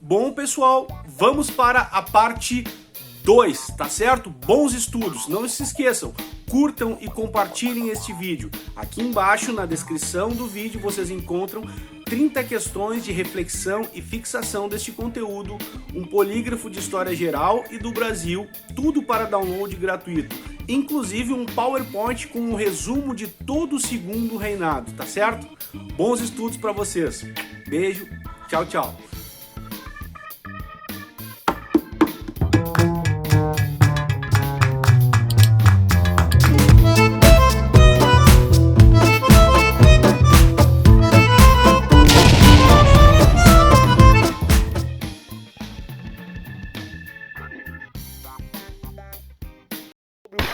Bom, pessoal, vamos para a parte 2, tá certo? Bons estudos. Não se esqueçam, curtam e compartilhem este vídeo. Aqui embaixo, na descrição do vídeo, vocês encontram 30 questões de reflexão e fixação deste conteúdo, um polígrafo de história geral e do Brasil, tudo para download gratuito. Inclusive um PowerPoint com um resumo de todo o segundo reinado, tá certo? Bons estudos para vocês. Beijo, tchau, tchau.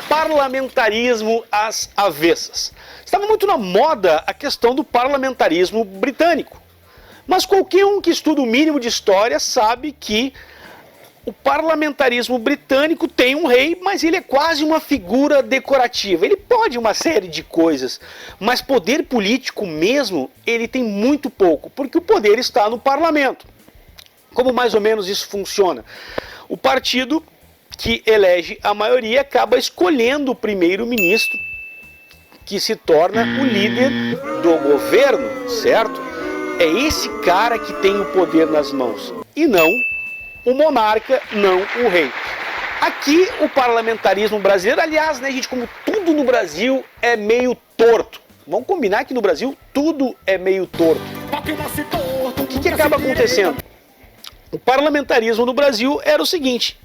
Parlamentarismo às avessas. Estava muito na moda a questão do parlamentarismo britânico. Mas qualquer um que estuda o mínimo de história sabe que o parlamentarismo britânico tem um rei, mas ele é quase uma figura decorativa. Ele pode uma série de coisas, mas poder político mesmo, ele tem muito pouco, porque o poder está no parlamento. Como mais ou menos isso funciona? O partido que elege a maioria acaba escolhendo o primeiro-ministro, que se torna o líder do governo, certo? É esse cara que tem o poder nas mãos, e não o monarca, não o rei. Aqui o parlamentarismo brasileiro, aliás, né, gente, como tudo no Brasil é meio torto. Vamos combinar que no Brasil tudo é meio torto. O que acaba acontecendo? O parlamentarismo no Brasil era o seguinte: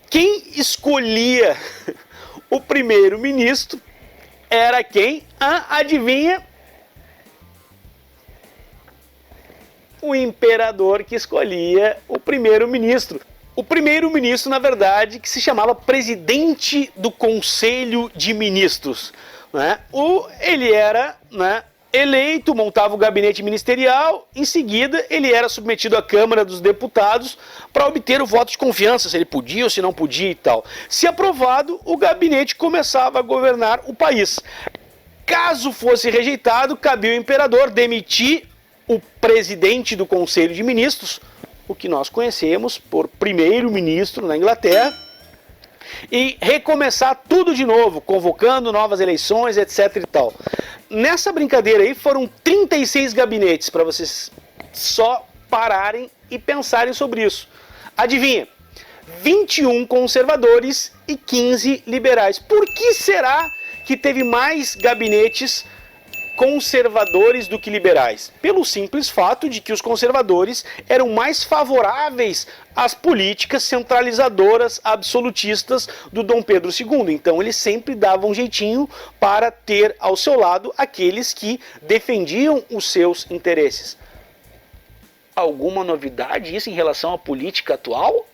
quem escolhia o primeiro-ministro era quem? Adivinha? O imperador que escolhia o primeiro-ministro. O primeiro-ministro, na verdade, que se chamava presidente do Conselho de Ministros, né? Ele era, né, eleito, montava o gabinete ministerial, em seguida ele era submetido à Câmara dos Deputados para obter o voto de confiança, se ele podia ou se não podia e tal. Se aprovado, o gabinete começava a governar o país. Caso fosse rejeitado, cabia ao imperador demitir o presidente do Conselho de Ministros, o que nós conhecemos por primeiro-ministro na Inglaterra, e recomeçar tudo de novo, convocando novas eleições, etc e tal. Nessa brincadeira aí foram 36 gabinetes, para vocês só pararem e pensarem sobre isso. Adivinha? 21 conservadores e 15 liberais. Por que será que teve mais gabinetes conservadores do que liberais? Pelo simples fato de que os conservadores eram mais favoráveis às políticas centralizadoras absolutistas do Dom Pedro II. Então eles sempre davam um jeitinho para ter ao seu lado aqueles que defendiam os seus interesses. Alguma novidade isso em relação à política atual?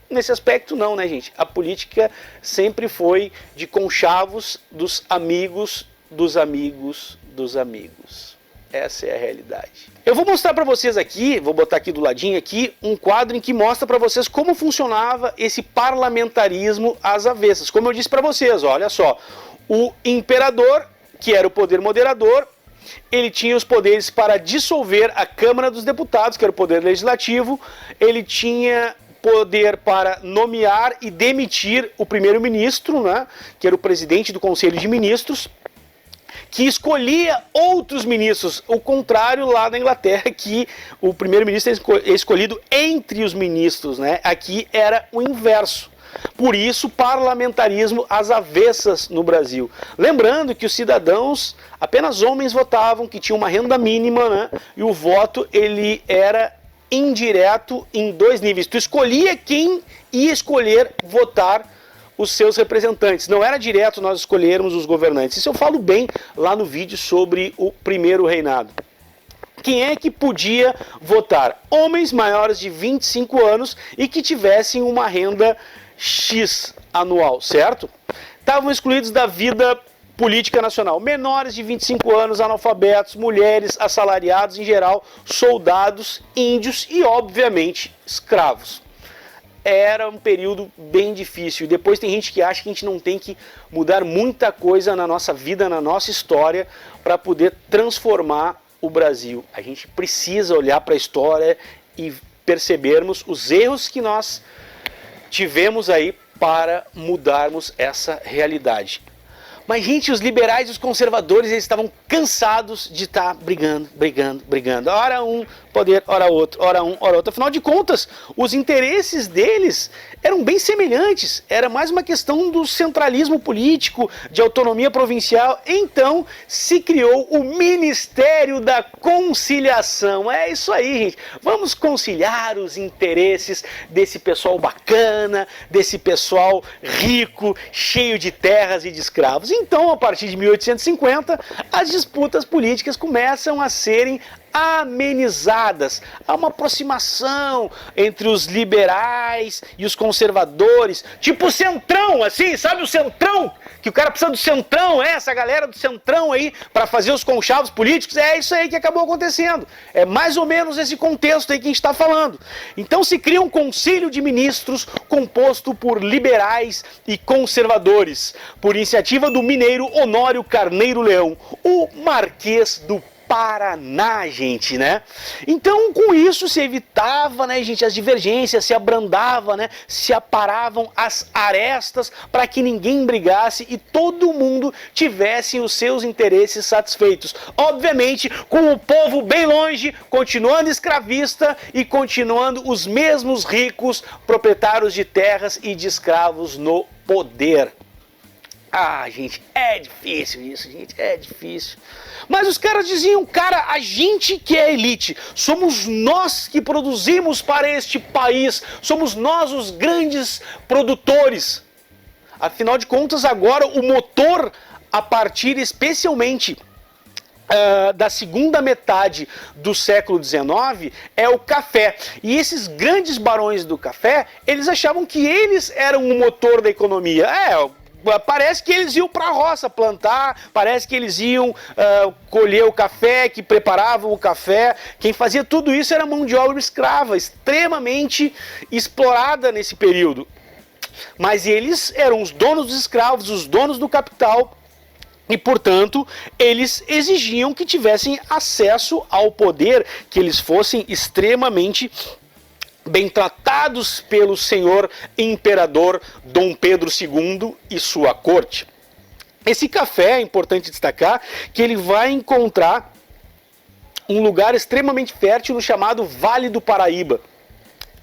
Nesse aspecto não, né, gente? A política sempre foi de conchavos dos amigos dos amigos dos amigos. Essa é a realidade. Eu vou mostrar para vocês aqui, vou botar aqui do ladinho aqui, um quadro em que mostra para vocês como funcionava esse parlamentarismo às avessas. Como eu disse para vocês, olha só, o imperador, que era o poder moderador, ele tinha os poderes para dissolver a Câmara dos Deputados, que era o poder legislativo, ele tinha poder para nomear e demitir o primeiro-ministro, né, que era o presidente do Conselho de Ministros, que escolhia outros ministros, o contrário lá na Inglaterra, que o primeiro-ministro é escolhido entre os ministros, né? Aqui era o inverso. Por isso, parlamentarismo às avessas no Brasil. Lembrando que os cidadãos, apenas homens votavam, que tinham uma renda mínima, né? E o voto, ele era indireto em dois níveis. Tu escolhia quem ia escolher votar os seus representantes. Não era direto nós escolhermos os governantes. Isso eu falo bem lá no vídeo sobre o primeiro reinado. Quem é que podia votar? Homens maiores de 25 anos e que tivessem uma renda X anual, certo? Estavam excluídos da vida política nacional. Menores de 25 anos, analfabetos, mulheres, assalariados em geral, soldados, índios e, obviamente, escravos. Era um período bem difícil. Depois tem gente que acha que a gente não tem que mudar muita coisa na nossa vida, na nossa história, para poder transformar o Brasil. A gente precisa olhar para a história e percebermos os erros que nós tivemos aí para mudarmos essa realidade. Mas, gente, os liberais e os conservadores, eles estavam cansados de estar brigando. Ora um poder, ora outro, ora um, ora outro. Afinal de contas, os interesses deles eram bem semelhantes. Era mais uma questão do centralismo político, de autonomia provincial. Então, se criou o Ministério da Conciliação. É isso aí, gente. Vamos conciliar os interesses desse pessoal bacana, desse pessoal rico, cheio de terras e de escravos. Então, a partir de 1850, as disputas políticas começam a serem amenizadas. Há uma aproximação entre os liberais e os conservadores, tipo o Centrão, assim, sabe o Centrão? Que o cara precisa do Centrão, essa galera do Centrão aí, para fazer os conchavos políticos. É isso aí que acabou acontecendo. É mais ou menos esse contexto aí que a gente está falando. Então se cria um conselho de ministros composto por liberais e conservadores, por iniciativa do mineiro Honório Carneiro Leão, o Marquês do Paraná, gente, né? Então, com isso se evitava, né, gente, as divergências, se abrandava, né, se aparavam as arestas para que ninguém brigasse e todo mundo tivesse os seus interesses satisfeitos. Obviamente, com o povo bem longe, continuando escravista e continuando os mesmos ricos proprietários de terras e de escravos no poder. Ah, gente, é difícil isso, gente, é difícil. Mas os caras diziam, cara, a gente que é elite, somos nós que produzimos para este país, somos nós os grandes produtores. Afinal de contas, agora o motor, a partir especialmente da segunda metade do século XIX, é o café. E esses grandes barões do café, eles achavam que eles eram o motor da economia. Parece que eles iam para a roça plantar, parece que eles iam colher o café, que preparavam o café. Quem fazia tudo isso era mão de obra escrava, extremamente explorada nesse período. Mas eles eram os donos dos escravos, os donos do capital, e, portanto, eles exigiam que tivessem acesso ao poder, que eles fossem extremamente bem tratados pelo senhor imperador Dom Pedro II e sua corte. Esse café, é importante destacar, que ele vai encontrar um lugar extremamente fértil no chamado Vale do Paraíba,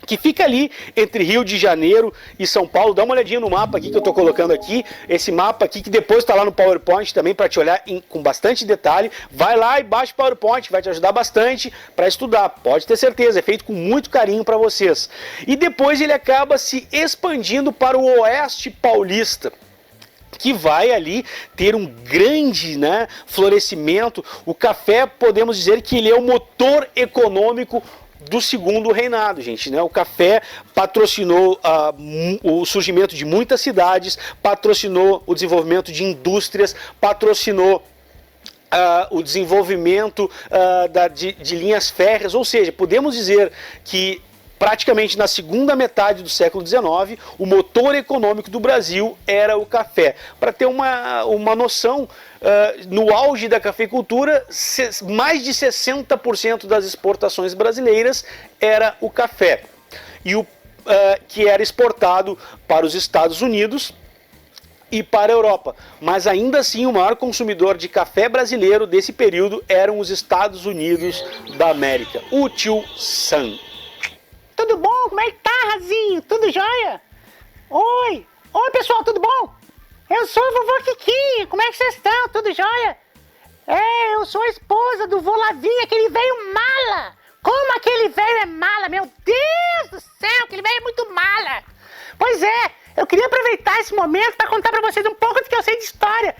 que fica ali entre Rio de Janeiro e São Paulo. Dá uma olhadinha no mapa aqui que eu estou colocando aqui, esse mapa aqui que depois está lá no PowerPoint também para te olhar com bastante detalhe. Vai lá e baixa o PowerPoint, vai te ajudar bastante para estudar, pode ter certeza, é feito com muito carinho para vocês. E depois ele acaba se expandindo para o oeste paulista, que vai ali ter um grande, né, florescimento. O café, podemos dizer que ele é o motor econômico do segundo reinado, gente, né? O café patrocinou o surgimento de muitas cidades, patrocinou o desenvolvimento de indústrias, patrocinou o desenvolvimento de linhas férreas, ou seja, podemos dizer que praticamente na segunda metade do século XIX, o motor econômico do Brasil era o café. Para ter uma noção, no auge da cafeicultura, mais de 60% das exportações brasileiras era o café, que era exportado para os Estados Unidos e para a Europa. Mas ainda assim, o maior consumidor de café brasileiro desse período eram os Estados Unidos da América, o tio Sam. Tudo bom? Como é que tá, Razinho? Tudo jóia? Oi! Oi, pessoal, tudo bom? Eu sou o vovô Quiquinho, como é que vocês estão? Tudo jóia? Eu sou a esposa do vô Lavinha, aquele velho mala! Como aquele velho é mala, meu Deus do céu, aquele velho é muito mala! Pois é, eu queria aproveitar esse momento para contar para vocês um pouco do que eu sei de história.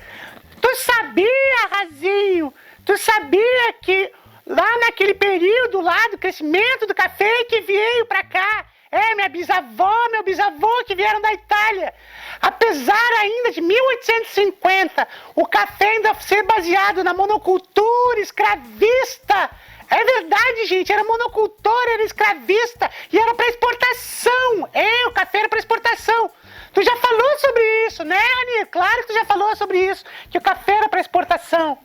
Tu sabia, Razinho? Tu sabia que lá naquele período lá do crescimento do café que veio pra cá, minha bisavó, meu bisavô que vieram da Itália. Apesar ainda de 1850, o café ainda ser baseado na monocultura escravista. É verdade, gente, era monocultura, era escravista e era para exportação. O café era para exportação. Tu já falou sobre isso, né, Ani? Claro que tu já falou sobre isso, que o café era para exportação.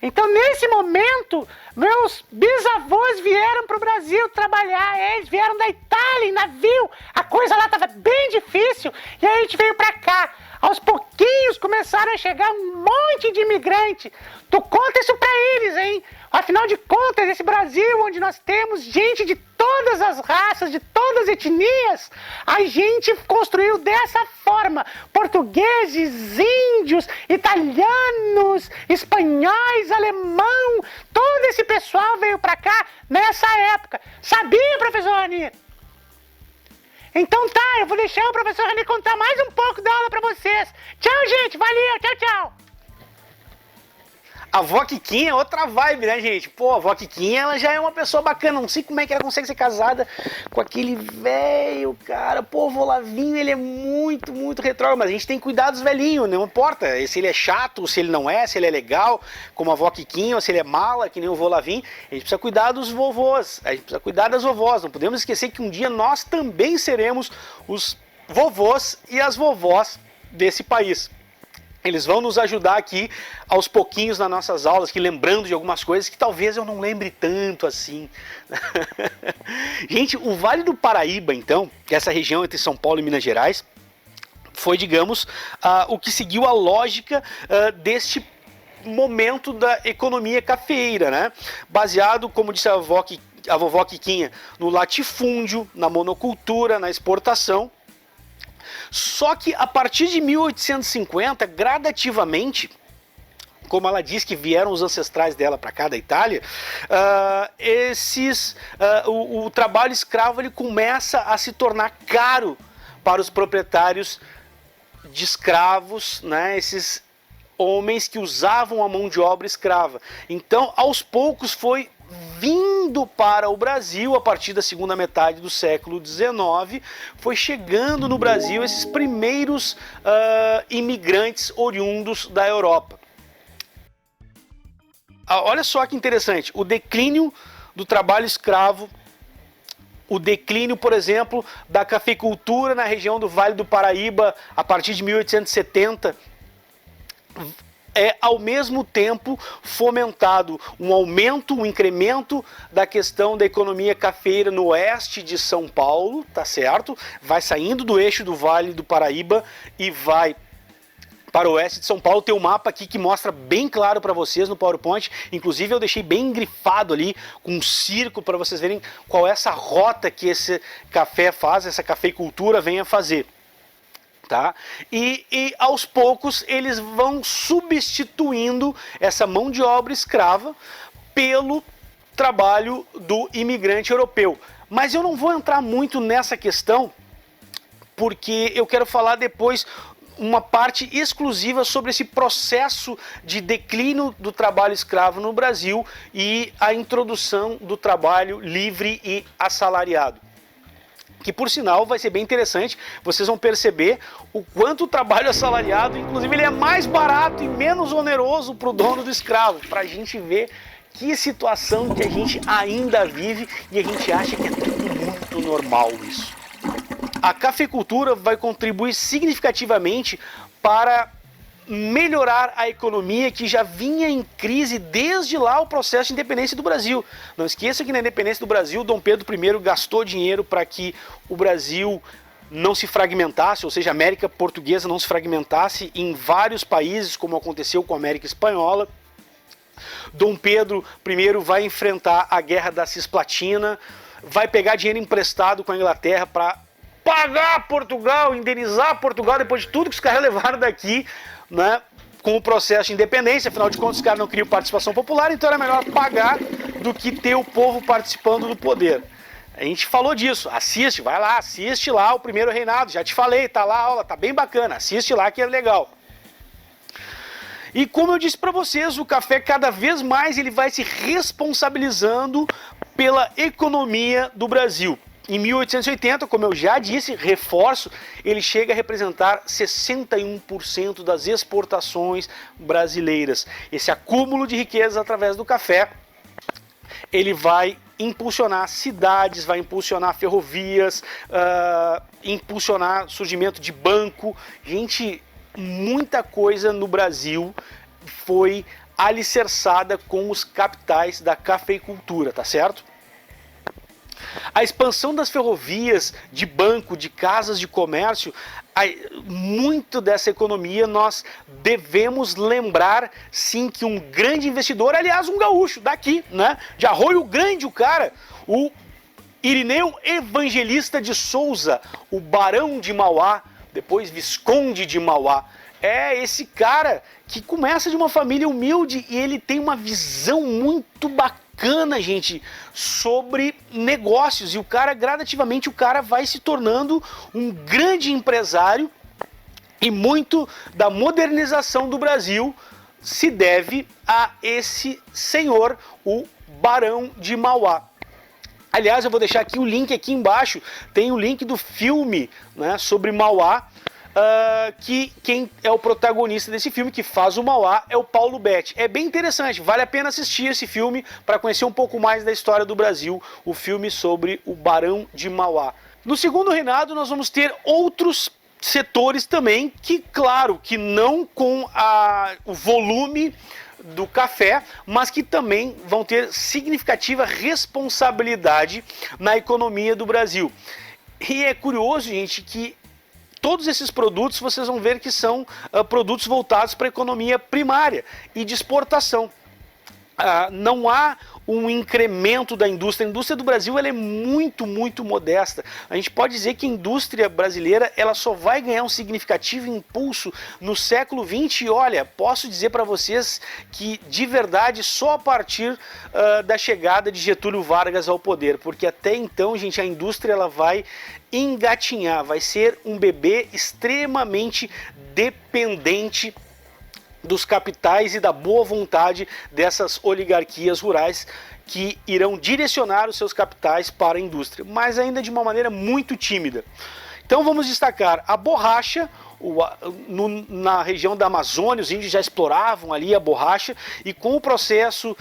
Então, nesse momento, meus bisavós vieram para o Brasil trabalhar. Eles vieram da Itália em navio. A coisa lá estava bem difícil. E aí a gente veio para cá. Aos pouquinhos começaram a chegar um monte de imigrante. Tu conta isso para eles, hein? Afinal de contas, esse Brasil onde nós temos gente de todas as raças, de todas as etnias, a gente construiu dessa forma. Portugueses, índios, italianos, espanhóis, alemão, todo esse pessoal veio para cá nessa época. Sabia, professor Rani? Então tá, eu vou deixar o professor Rani contar mais um pouco da aula para vocês. Tchau, gente, valeu, tchau, tchau. A avó Quiquinha é outra vibe, né, gente? Pô, a avó Quiquinha, ela já é uma pessoa bacana. Não sei como é que ela consegue ser casada com aquele velho, cara. Pô, o vô Lavinho, ele é muito, muito retrógrado. Mas a gente tem que cuidar dos velhinhos, não importa se ele é chato, se ele não é, se ele é legal, como a avó Quiquinha, ou se ele é mala, que nem o vô Lavinho. A gente precisa cuidar dos vovôs, a gente precisa cuidar das vovós. Não podemos esquecer que um dia nós também seremos os vovôs e as vovós desse país. Eles vão nos ajudar aqui aos pouquinhos nas nossas aulas, que lembrando de algumas coisas que talvez eu não lembre tanto assim. Gente, o Vale do Paraíba, então, que é essa região entre São Paulo e Minas Gerais, foi, digamos, o que seguiu a lógica deste momento da economia cafeeira, né? Baseado, como disse a vovó Quiquinha, no latifúndio, na monocultura, na exportação. Só que a partir de 1850, gradativamente, como ela diz que vieram os ancestrais dela para cá da Itália, o trabalho escravo ele começa a se tornar caro para os proprietários de escravos, né, esses homens que usavam a mão de obra escrava. Então, aos poucos foi vindo para o Brasil, a partir da segunda metade do século XIX, foi chegando no Brasil esses primeiros imigrantes oriundos da Europa. Olha só que interessante, o declínio do trabalho escravo, o declínio, por exemplo, da cafeicultura na região do Vale do Paraíba, a partir de 1870, ao mesmo tempo fomentado um aumento, um incremento da questão da economia cafeeira no oeste de São Paulo, tá certo? Vai saindo do eixo do Vale do Paraíba e vai para o oeste de São Paulo. Tem um mapa aqui que mostra bem claro para vocês no PowerPoint, inclusive eu deixei bem grifado ali com um círculo para vocês verem qual é essa rota que esse café faz, essa cafeicultura vem a fazer. Tá? E aos poucos eles vão substituindo essa mão de obra escrava pelo trabalho do imigrante europeu. Mas eu não vou entrar muito nessa questão, porque eu quero falar depois uma parte exclusiva sobre esse processo de declínio do trabalho escravo no Brasil e a introdução do trabalho livre e assalariado. Que, por sinal, vai ser bem interessante, vocês vão perceber o quanto o trabalho assalariado, inclusive, ele é mais barato e menos oneroso para o dono do escravo, para a gente ver que situação que a gente ainda vive e a gente acha que é tudo muito normal isso. A cafeicultura vai contribuir significativamente para melhorar a economia que já vinha em crise desde lá o processo de independência do Brasil. Não esqueça que na independência do Brasil, Dom Pedro I gastou dinheiro para que o Brasil não se fragmentasse, ou seja, a América Portuguesa não se fragmentasse em vários países, como aconteceu com a América Espanhola. Dom Pedro I vai enfrentar a Guerra da Cisplatina, vai pegar dinheiro emprestado com a Inglaterra para pagar Portugal, indenizar Portugal depois de tudo que os caras levaram daqui, né, com o processo de independência. Afinal de contas, os caras não queriam participação popular, então era melhor pagar do que ter o povo participando do poder. A gente falou disso, assiste, vai lá, assiste lá o Primeiro Reinado, já te falei, tá lá a aula, tá bem bacana, assiste lá que é legal. E como eu disse para vocês, o café cada vez mais ele vai se responsabilizando pela economia do Brasil. Em 1880, como eu já disse, reforço, ele chega a representar 61% das exportações brasileiras. Esse acúmulo de riquezas através do café, ele vai impulsionar cidades, vai impulsionar ferrovias, impulsionar surgimento de banco. Gente, muita coisa no Brasil foi alicerçada com os capitais da cafeicultura, tá certo? A expansão das ferrovias, de banco, de casas de comércio, muito dessa economia nós devemos lembrar sim que um grande investidor, aliás um gaúcho daqui, né, de Arroio Grande, o cara, o Irineu Evangelista de Souza, o Barão de Mauá, depois Visconde de Mauá. É esse cara que começa de uma família humilde e ele tem uma visão muito bacana, gente, sobre negócios. E o cara, gradativamente, o cara vai se tornando um grande empresário e muito da modernização do Brasil se deve a esse senhor, o Barão de Mauá. Aliás, eu vou deixar aqui o link aqui embaixo, tem o link do filme, né, sobre Mauá, que quem é o protagonista desse filme, que faz o Mauá, é o Paulo Betti. É bem interessante, vale a pena assistir esse filme para conhecer um pouco mais da história do Brasil, o filme sobre o Barão de Mauá. No segundo reinado nós vamos ter outros setores também, que claro, que não com o volume do café, mas que também vão ter significativa responsabilidade na economia do Brasil. E é curioso, gente, que todos esses produtos vocês vão ver que são produtos voltados para a economia primária e de exportação. Não há um incremento da indústria. A indústria do Brasil ela é muito modesta. A gente pode dizer que a indústria brasileira ela só vai ganhar um significativo impulso no século XX. E olha, posso dizer para vocês que de verdade só a partir da chegada de Getúlio Vargas ao poder, porque até então, gente, a indústria ela vai engatinhar, vai ser um bebê extremamente dependente dos capitais e da boa vontade dessas oligarquias rurais que irão direcionar os seus capitais para a indústria, mas ainda de uma maneira muito tímida. Então vamos destacar a borracha. Na região da Amazônia os índios já exploravam ali a borracha e com o processo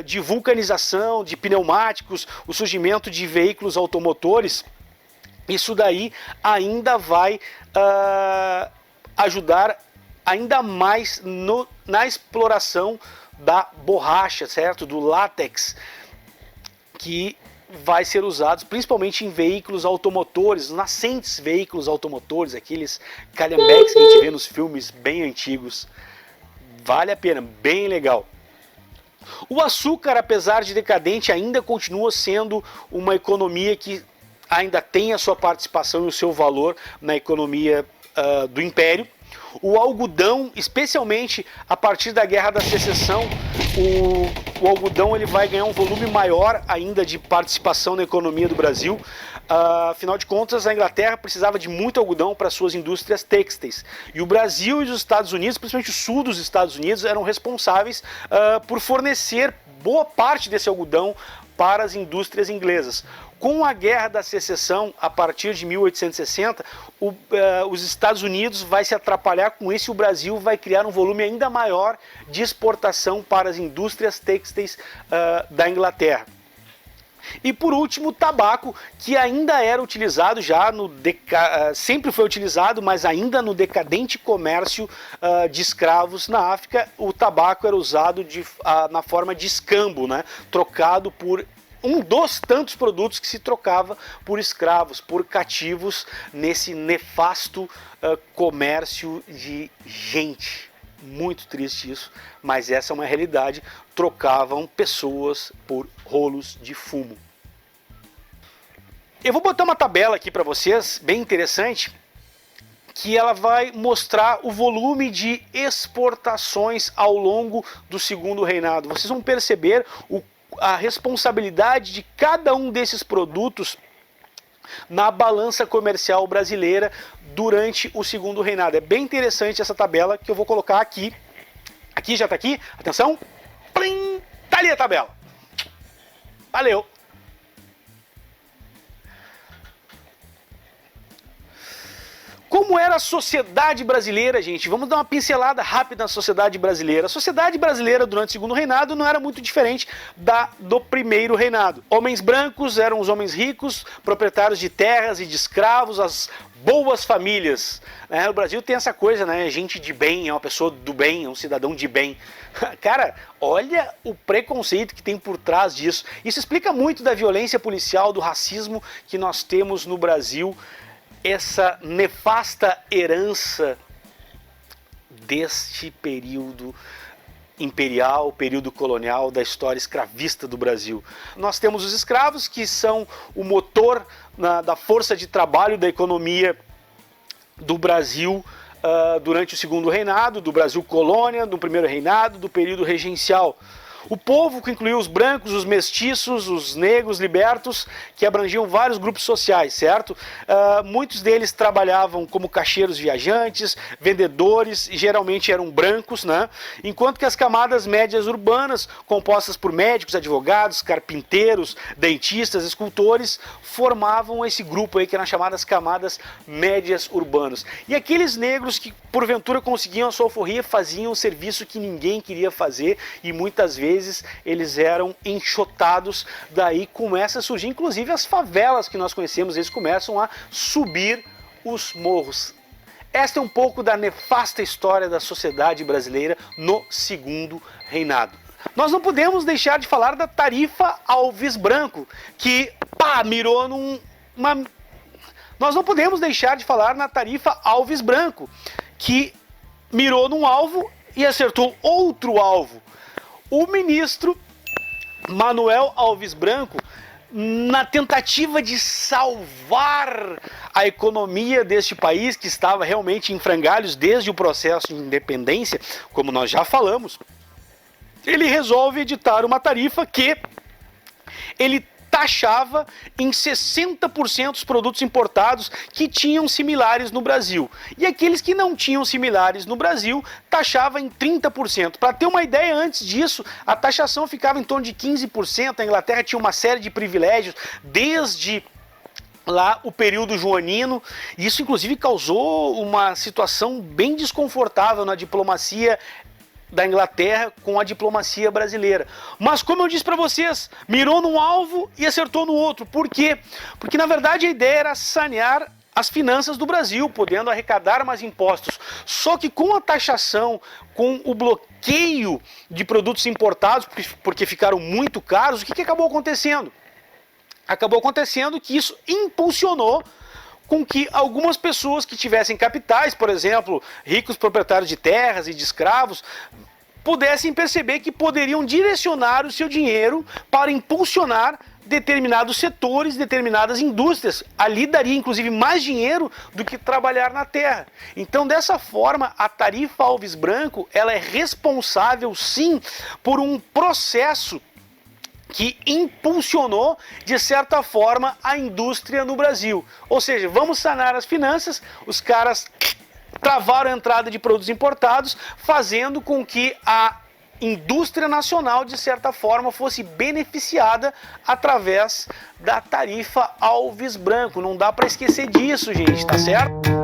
de vulcanização, de pneumáticos, o surgimento de veículos automotores, isso daí ainda vai ajudar ainda mais na exploração da borracha, certo? Do látex, que vai ser usado principalmente em veículos automotores, nascentes veículos automotores, aqueles calhambeques que a gente vê nos filmes bem antigos. Vale a pena, bem legal. O açúcar, apesar de decadente, ainda continua sendo uma economia que ainda tem a sua participação e o seu valor na economia do Império. O algodão, especialmente a partir da Guerra da Secessão, o algodão ele vai ganhar um volume maior ainda de participação na economia do Brasil. Afinal de contas, a Inglaterra precisava de muito algodão para suas indústrias têxteis. E o Brasil e os Estados Unidos, principalmente o sul dos Estados Unidos, eram responsáveis por fornecer boa parte desse algodão para as indústrias inglesas. Com a Guerra da Secessão, a partir de 1860, os Estados Unidos vai se atrapalhar com isso e o Brasil vai criar um volume ainda maior de exportação para as indústrias têxteis da Inglaterra. E por último, o tabaco, que ainda era utilizado já sempre foi utilizado, mas ainda no decadente comércio de escravos na África, o tabaco era usado na forma de escambo, né? Trocado por um dos tantos produtos que se trocava por escravos, por cativos, nesse nefasto comércio de gente. Muito triste isso, mas essa é uma realidade. Trocavam pessoas por rolos de fumo. Eu vou botar uma tabela aqui para vocês, bem interessante, que ela vai mostrar o volume de exportações ao longo do Segundo Reinado. Vocês vão perceber a responsabilidade de cada um desses produtos na balança comercial brasileira durante o Segundo Reinado. É bem interessante essa tabela que eu vou colocar aqui. Aqui, já está aqui, atenção. Plim, tá ali a tabela. Valeu. Como Como era a sociedade brasileira, gente? Vamos dar uma pincelada rápida na sociedade brasileira. A sociedade brasileira durante o segundo reinado não era muito diferente da do primeiro reinado. Homens brancos eram os homens ricos, proprietários de terras e de escravos, as boas famílias. O Brasil tem essa coisa, né? Gente de bem, é uma pessoa do bem, é um cidadão de bem. Cara, olha o preconceito que tem por trás disso. Isso explica muito da violência policial, do racismo que nós temos no Brasil, essa nefasta herança deste período imperial, período colonial, da história escravista do Brasil. Nós temos os escravos, que são o motor da força de trabalho da economia do Brasil durante o segundo reinado, do Brasil colônia, do primeiro reinado, do período regencial. O povo, que incluiu os brancos, os mestiços, os negros libertos, que abrangiam vários grupos sociais, certo? Muitos deles trabalhavam como caixeiros viajantes, vendedores, e geralmente eram brancos, né? Enquanto que as camadas médias urbanas, compostas por médicos, advogados, carpinteiros, dentistas, escultores, formavam esse grupo aí que eram chamadas camadas médias urbanas. E aqueles negros que porventura conseguiam a sua alforria faziam um serviço que ninguém queria fazer, e muitas vezes eles eram enxotados. Daí começa a surgir inclusive as favelas que nós conhecemos, eles começam a subir os morros. Esta é um pouco da nefasta história da sociedade brasileira no segundo reinado. Nós não podemos deixar de falar da tarifa Alves Branco, que mirou numa... Nós não podemos deixar de falar na tarifa Alves Branco, que mirou num alvo e acertou outro alvo. O ministro Manuel Alves Branco, na tentativa de salvar a economia deste país, que estava realmente em frangalhos desde o processo de independência, como nós já falamos, ele resolve editar uma tarifa que ele taxava em 60% os produtos importados que tinham similares no Brasil. E aqueles que não tinham similares no Brasil, taxava em 30%. Para ter uma ideia, antes disso, a taxação ficava em torno de 15%. A Inglaterra tinha uma série de privilégios, desde lá o período joanino. Isso, inclusive, causou uma situação bem desconfortável na diplomacia da Inglaterra com a diplomacia brasileira. Mas, como eu disse para vocês, mirou num alvo e acertou no outro. Por quê? Porque, na verdade, a ideia era sanear as finanças do Brasil, podendo arrecadar mais impostos. Só que com a taxação, com o bloqueio de produtos importados, porque ficaram muito caros, o que acabou acontecendo? Acabou acontecendo que isso impulsionou com que algumas pessoas que tivessem capitais, por exemplo, ricos proprietários de terras e de escravos, pudessem perceber que poderiam direcionar o seu dinheiro para impulsionar determinados setores, determinadas indústrias. Ali daria inclusive mais dinheiro do que trabalhar na terra. Então, dessa forma, a tarifa Alves Branco, ela é responsável sim por um processo que impulsionou, de certa forma, a indústria no Brasil. Ou seja, vamos sanar as finanças, os caras travaram a entrada de produtos importados, fazendo com que a indústria nacional, de certa forma, fosse beneficiada através da tarifa Alves Branco. Não dá para esquecer disso, gente, tá certo?